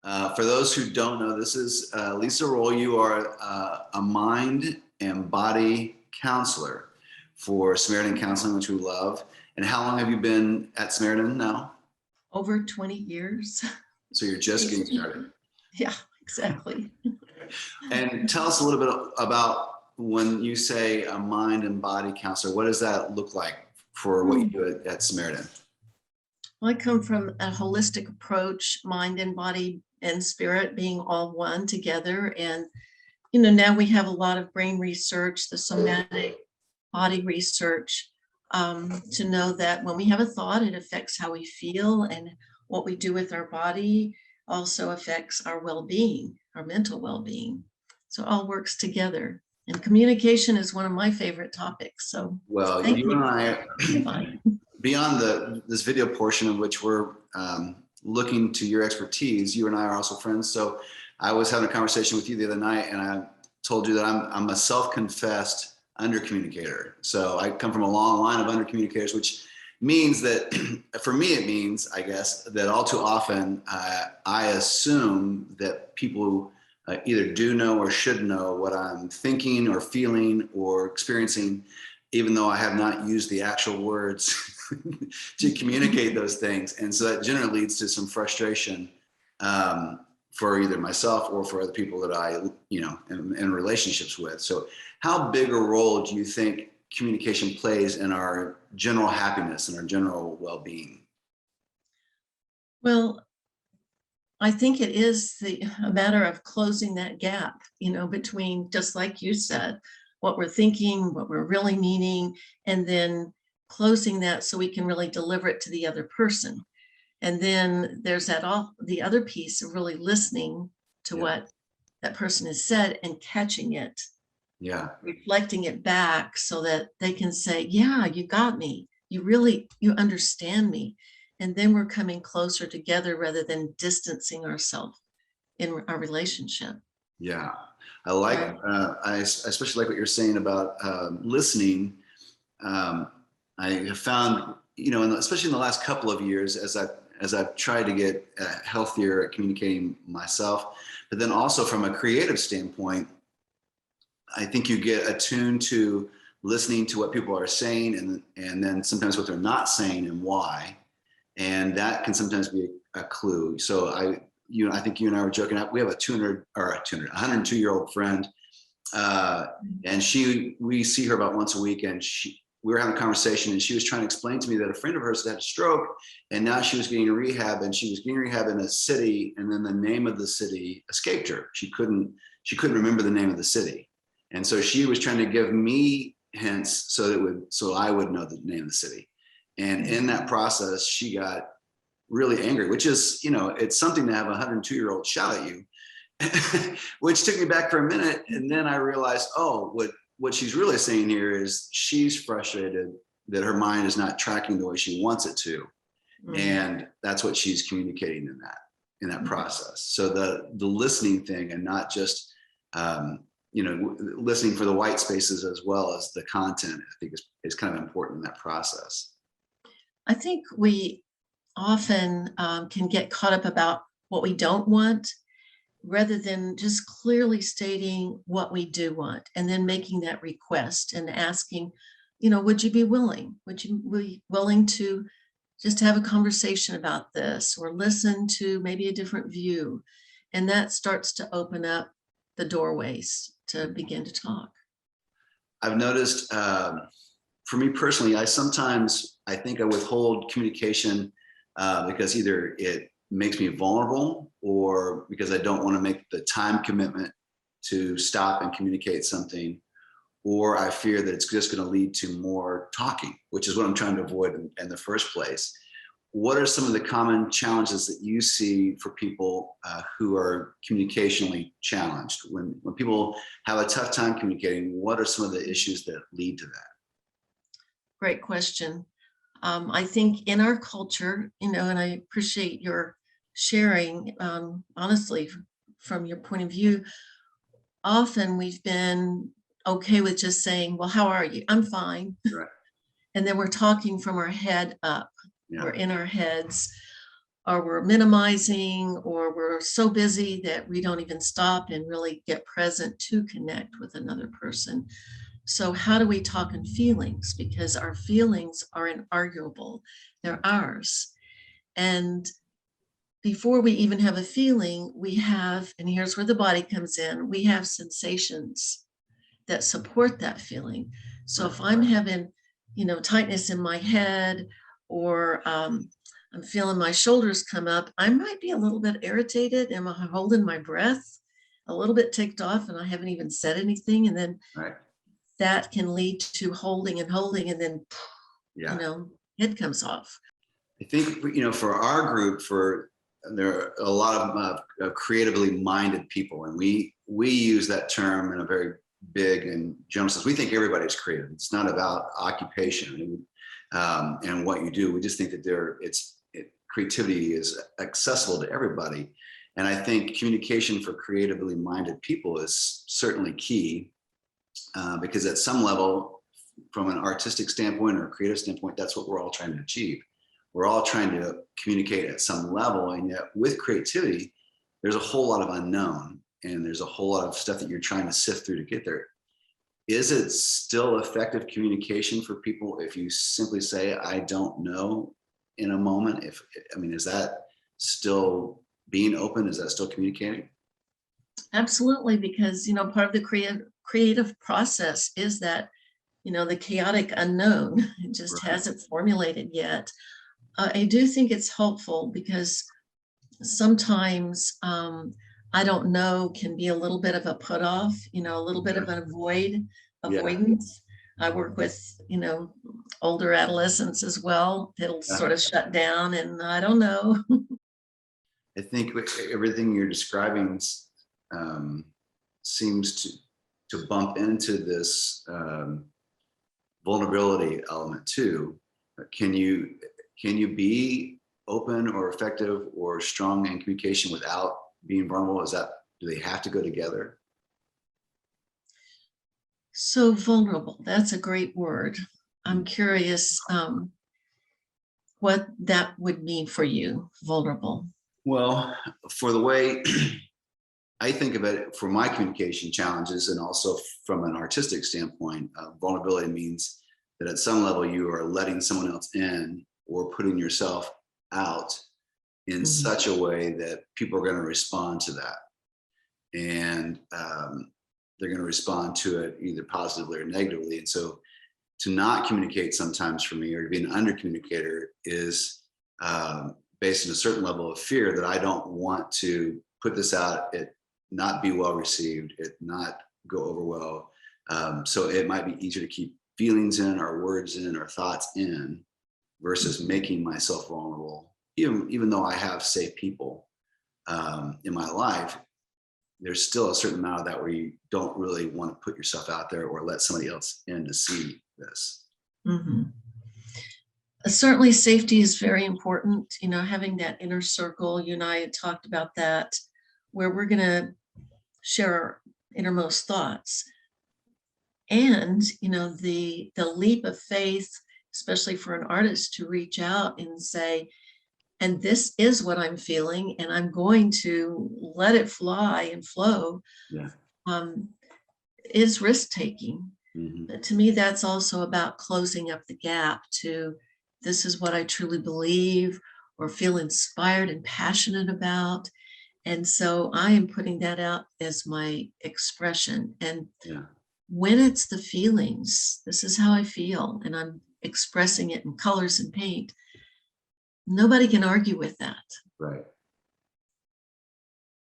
For those who don't know, this is Lisa Roll. You are a mind and body counselor for Samaritan Counseling, which we love. And how long have you been at Samaritan now? Over 20 years. So you're just getting started. Yeah, exactly. And tell us a little bit about when you say a mind and body counselor, what does that look like for what you do at Samaritan? Well, I come from a holistic approach, mind and body and spirit being all one together. And, now we have a lot of brain research, the somatic body research, to know that when we have a thought, it affects how we feel, and what we do with our body also affects our well-being, our mental well-being. So it all works together. And communication is one of my favorite topics. So well, you and I, beyond this video portion of which we're looking to your expertise, you and I are also friends. So I was having a conversation with you the other night, and I told you that I'm a self-confessed under-communicator. So I come from a long line of under-communicators, which means that, for me, it means, I guess, that all too often I assume that people either do know or should know what I'm thinking or feeling or experiencing, even though I have not used the actual words to communicate those things. And so that generally leads to some frustration for either myself or for other people that I, am in relationships with. So how big a role do you think communication plays in our general happiness and our general well-being? Well, I think it is a matter of closing that gap, between, just like you said, what we're thinking, what we're really meaning, and then closing that so we can really deliver it to the other person. And then there's the other piece of really listening to what that person has said and catching it, reflecting it back so that they can say, yeah, you got me. You understand me. And then we're coming closer together rather than distancing ourselves in our relationship. Yeah, I like, I especially like what you're saying about listening. I have found, and especially in the last couple of years, as I've tried to get healthier at communicating myself, but then also from a creative standpoint, I think you get attuned to listening to what people are saying and then sometimes what they're not saying and why. And that can sometimes be a clue. So I think you and I were joking. We have a 102-year-old friend, and we see her about once a week. And we were having a conversation, and she was trying to explain to me that a friend of hers had a stroke, and now she was getting rehab, and she was getting rehab in a city, and then the name of the city escaped her. She couldn't remember the name of the city, and so she was trying to give me hints so I would know the name of the city. And in that process, she got really angry, which is, it's something to have a 102-year-old shout at you, which took me back for a minute. And then I realized, what she's really saying here is she's frustrated that her mind is not tracking the way she wants it to. Mm-hmm. And that's what she's communicating in that process. So the listening thing, and not just, listening for the white spaces as well as the content, I think is kind of important in that process. I think we often can get caught up about what we don't want, rather than just clearly stating what we do want, and then making that request and asking, would you be willing? Would you be willing to just have a conversation about this, or listen to maybe a different view? And that starts to open up the doorways to begin to talk. I've noticed, for me personally, I think I withhold communication because either it makes me vulnerable, or because I don't want to make the time commitment to stop and communicate something, or I fear that it's just going to lead to more talking, which is what I'm trying to avoid in the first place. What are some of the common challenges that you see for people who are communicationally challenged? When people have a tough time communicating, what are some of the issues that lead to that? Great question. I think in our culture, and I appreciate your sharing, honestly, from your point of view, often we've been okay with just saying, well, how are you? I'm fine. Right. And then we're talking from our head up. Yeah. We're in our heads, or we're minimizing, or we're so busy that we don't even stop and really get present to connect with another person. So how do we talk in feelings? Because our feelings are inarguable. They're ours. And before we even have a feeling, we have, and here's where the body comes in, we have sensations that support that feeling. So if I'm having, tightness in my head, or I'm feeling my shoulders come up, I might be a little bit irritated. Am I holding my breath? A little bit ticked off, and I haven't even said anything. And then Right. that can lead to holding, and then, Yeah. head comes off. I think, for our group, there are a lot of creatively minded people, and we use that term in a very big and general sense. We think everybody's creative. It's not about occupation and what you do. We just think that creativity is accessible to everybody. And I think communication for creatively minded people is certainly key, because at some level, from an artistic standpoint or a creative standpoint, that's what we're all trying to achieve. We're all trying to communicate at some level, and yet with creativity, there's a whole lot of unknown, and there's a whole lot of stuff that you're trying to sift through to get there. Is it still effective communication for people if you simply say, I don't know, in a moment? Is that still being open? Is that still communicating? Absolutely, because, part of the creative process is that, the chaotic unknown. It just Right. hasn't formulated yet. I do think it's helpful, because sometimes I don't know can be a little bit of a put off, a little bit of an Yeah. avoidance. I work with, older adolescents as well. It'll sort of shut down, and I don't know. I think everything you're describing seems to bump into this vulnerability element too. Can you be open or effective or strong in communication without being vulnerable? Do they have to go together? So vulnerable, that's a great word. I'm curious what that would mean for you, vulnerable. Well, for the way I think of it, for my communication challenges, and also from an artistic standpoint, vulnerability means that at some level you are letting someone else in or putting yourself out in such a way that people are going to respond to that. And they're going to respond to it either positively or negatively. And so to not communicate sometimes for me, or to be an under communicator, is based on a certain level of fear that I don't want to put this out, it not be well received, it not go over well. So it might be easier to keep feelings in, or words in, or thoughts in, versus making myself vulnerable. Even though I have safe people in my life, there's still a certain amount of that where you don't really want to put yourself out there or let somebody else in to see this. Mhm. Certainly safety is very important, having that inner circle. You and I had talked about that, where we're going to share our innermost thoughts. And, the leap of faith, especially for an artist, to reach out and say, and this is what I'm feeling, and I'm going to let it fly and flow, Yeah. is risk taking. Mm-hmm. But to me, that's also about closing up the gap to, this is what I truly believe or feel inspired and passionate about. And so I am putting that out as my expression. And Yeah. when it's the feelings, this is how I feel, and I'm expressing it in colors and paint, nobody can argue with that. Right.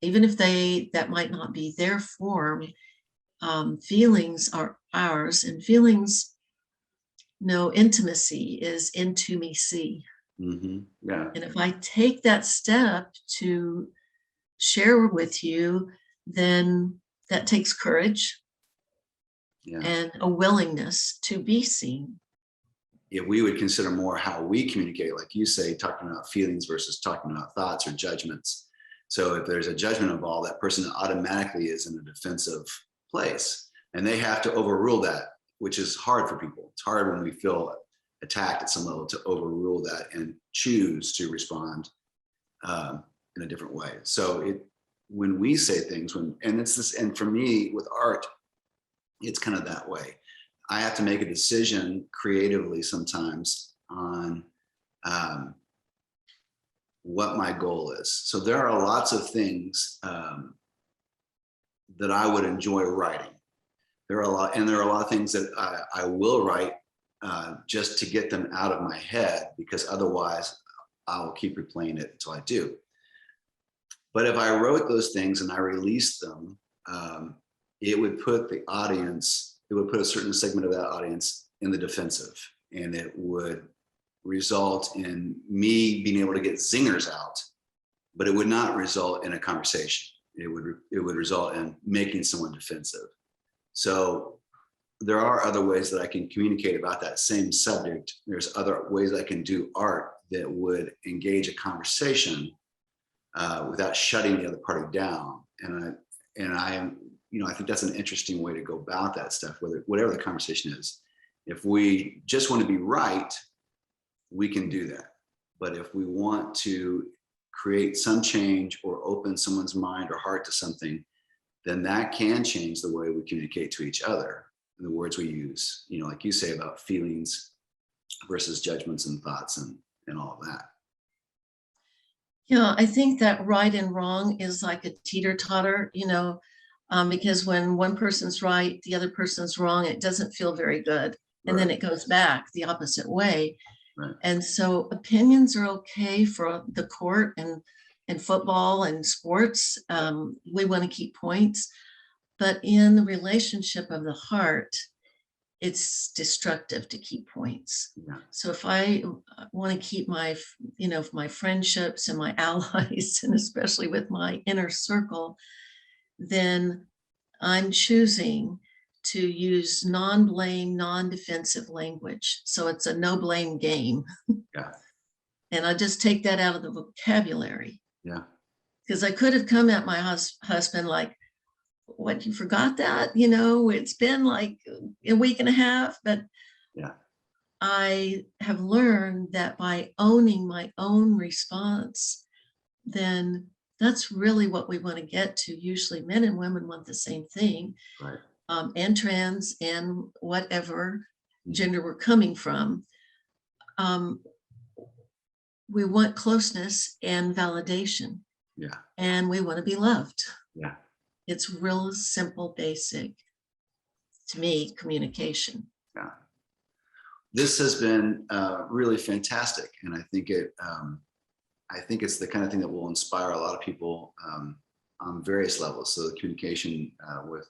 Even if that might not be their form, feelings are ours, and feelings, intimacy is into me see. Mm-hmm. Yeah. And if I take that step to share with you, then that takes courage Yeah. and a willingness to be seen. If we would consider more how we communicate, like you say, talking about feelings versus talking about thoughts or judgments. So if there's a judgment involved, that person automatically is in a defensive place, and they have to overrule that, which is hard for people. It's hard when we feel attacked at some level to overrule that and choose to respond in a different way. So when we say things, and it's this, and for me with art, it's kind of that way. I have to make a decision creatively sometimes on what my goal is. So there are lots of things that I would enjoy writing. There are a lot of things that I will write just to get them out of my head, because otherwise I will keep replaying it until I do. But if I wrote those things and I released them, it would put the audience, it would put a certain segment of that audience in the defensive, and it would result in me being able to get zingers out, but it would not result in a conversation. It would result in making someone defensive. So there are other ways that I can communicate about that same subject. There's other ways I can do art that would engage a conversation without shutting the other party down. And I think that's an interesting way to go about that stuff, whatever the conversation is. If we just want to be right, we can do that. But if we want to create some change or open someone's mind or heart to something, then that can change the way we communicate to each other and the words we use, like you say about feelings versus judgments and thoughts and all of that. Yeah, I think that right and wrong is like a teeter-totter, because when one person's right, the other person's wrong, it doesn't feel very good. And then it goes back the opposite way. Right. And so opinions are okay for the court and football and sports. We want to keep points, but in the relationship of the heart, it's destructive to keep points. Yeah. So if I want to keep my friendships and my allies, and especially with my inner circle, then I'm choosing to use non-blame, non-defensive language. So it's a no blame game. Yeah. And I just take that out of the vocabulary. Yeah. Because I could have come at my husband like, what, you forgot that? It's been like a week and a half, but yeah. I have learned that by owning my own response, then that's really what we want to get to. Usually men and women want the same thing. Right. And trans and whatever gender we're coming from. We want closeness and validation. Yeah. And we want to be loved. Yeah. It's real simple, basic, to me, communication. Yeah. This has been really fantastic. And I think it's the kind of thing that will inspire a lot of people on various levels. So the communication with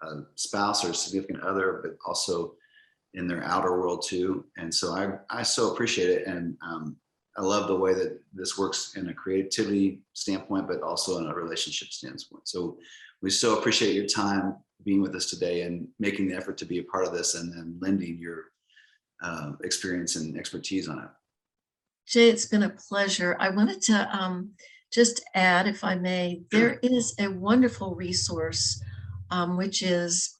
a spouse or significant other, but also in their outer world too. And so I so appreciate it. And I love the way that this works in a creativity standpoint, but also in a relationship standpoint. So we so appreciate your time being with us today and making the effort to be a part of this, and then lending your experience and expertise on it. Jay, it's been a pleasure. I wanted to just add, if I may, there is a wonderful resource, which is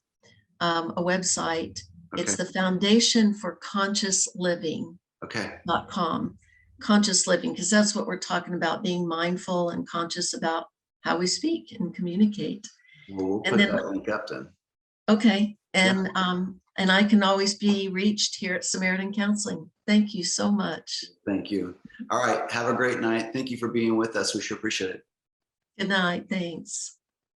a website. Okay. It's the Foundation for Conscious Living. Okay. .com, conscious living, because that's what we're talking about, being mindful and conscious about how we speak and communicate. Well, we'll put that link up then. Okay. And and I can always be reached here at Samaritan Counseling. Thank you so much. Thank you. All right. Have a great night. Thank you for being with us. We sure appreciate it. Good night. Thanks.